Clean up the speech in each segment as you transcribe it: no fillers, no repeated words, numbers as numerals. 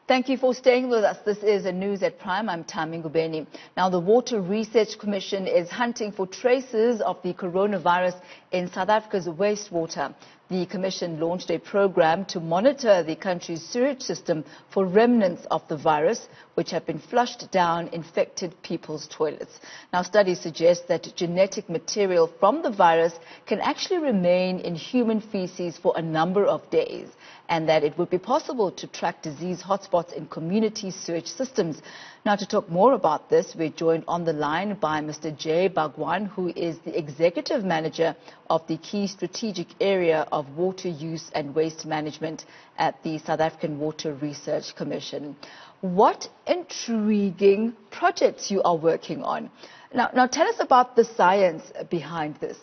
Thank you for staying with us. This is News at Prime. I'm Tami Ngubeni. Now, the Water Research Commission is hunting for traces of the coronavirus in South Africa's wastewater. The Commission launched a program to monitor the country's sewage system for remnants of the virus, which have been flushed down infected people's toilets. Now, studies suggest that genetic material from the virus can actually remain in human feces for a number of days, and that it would be possible to track disease hotspots in community sewage systems. Now, to talk more about this, we're joined on the line by Mr. Jay Bhagwan, who is the Executive Manager of the Key Strategic Area of Water Use and Waste Management at the South African Water Research Commission. What intriguing projects you are working on. Now tell us about the science behind this.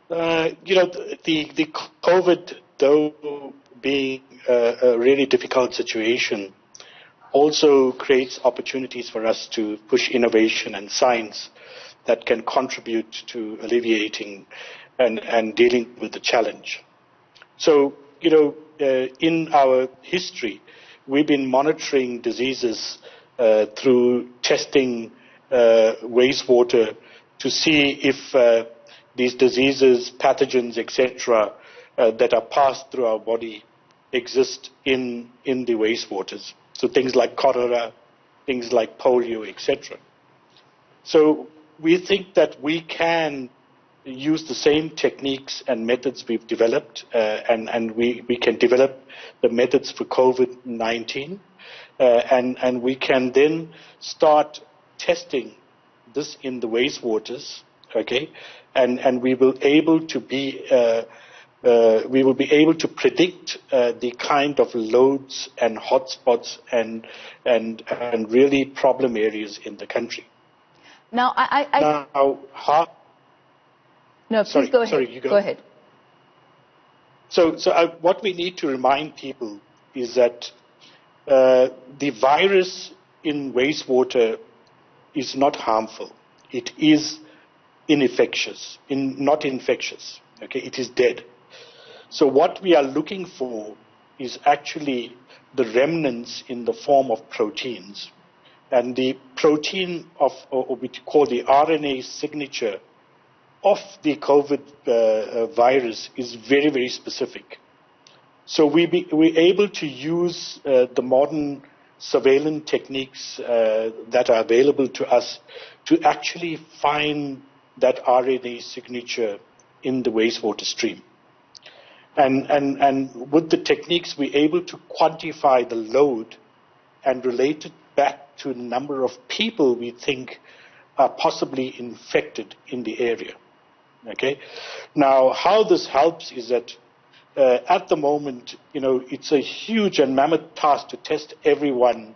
The COVID, though being a really difficult situation, also creates opportunities for us to push innovation and science that can contribute to alleviating and dealing with the challenge. So, in our history, we've been monitoring diseases through testing wastewater to see if these diseases, pathogens, etc., that are passed through our body exist in the wastewaters. So things like cholera, things like polio, etc. So we think that we can use the same techniques and methods we've developed, and we can develop the methods for COVID-19, and we can then start testing this in the wastewaters, okay? And we will able to be we will be able to predict the kind of loads and hotspots and really problem areas in the country. Now, No, please go ahead. Sorry, you go. Go ahead. So what we need to remind people is that the virus in wastewater is not harmful. It is not infectious. Okay, it is dead. So what we are looking for is actually the remnants in the form of proteins. And the protein of, or we call the RNA signature of the COVID virus is very, very specific. So we're able to use the modern surveillance techniques that are available to us to actually find that RNA signature in the wastewater stream. And with the techniques, we're able to quantify the load and relate it back to the number of people we think are possibly infected in the area. Okay. Now, how this helps is that at the moment, it's a huge and mammoth task to test everyone,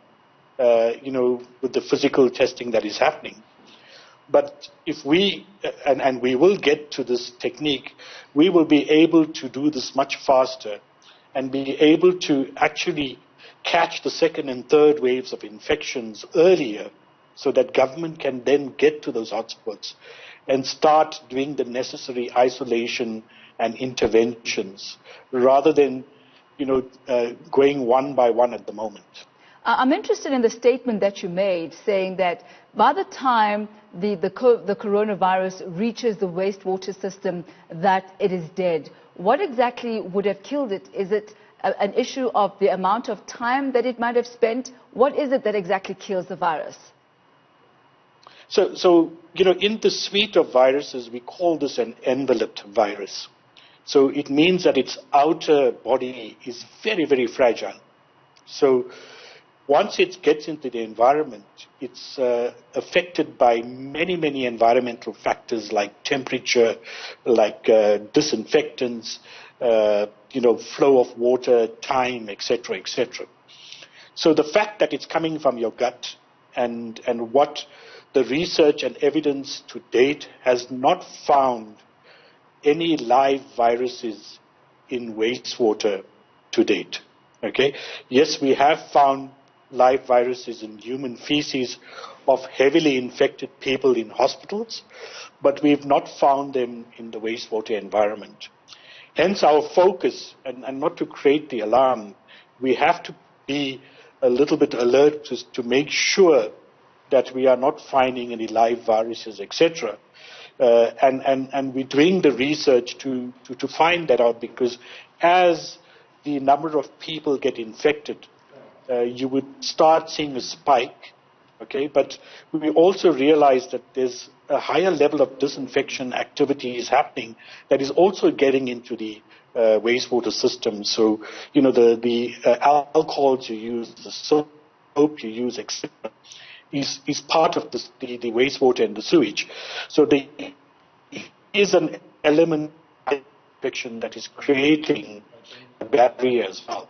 with the physical testing that is happening. But if we, and we will get to this technique, we will be able to do this much faster and be able to actually catch the second and third waves of infections earlier so that government can then get to those hotspots and start doing the necessary isolation and interventions rather than, going one by one at the moment. I'm interested in the statement that you made saying that by the time the coronavirus reaches the wastewater system, that it is dead. What exactly would have killed it? Is it an issue of the amount of time that it might have spent? What is it that exactly kills the virus? So in the suite of viruses, we call this an enveloped virus. So it means that its outer body is very, very fragile. So once it gets into the environment, it's affected by many, many environmental factors like temperature, like disinfectants, flow of water, time, etc., etc. So the fact that it's coming from your gut and what the research and evidence to date has not found any live viruses in wastewater to date. Okay? Yes, we have found live viruses in human feces of heavily infected people in hospitals, but we've not found them in the wastewater environment. Hence our focus, and not to create the alarm, we have to be a little bit alert to make sure that we are not finding any live viruses, etc. And we're doing the research to find that out, because as the number of people get infected, you would start seeing a spike, okay? But we also realize that there's a higher level of disinfection activity is happening that is also getting into the wastewater system. So, the alcohols you use, the soap you use, etc., is part of the wastewater and the sewage. So there is an element of infection that is creating a barrier as well.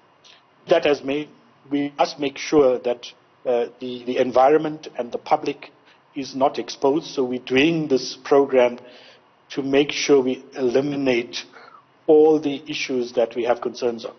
That has made we must make sure that the environment and the public is not exposed. So we're doing this program to make sure we eliminate all the issues that we have concerns on.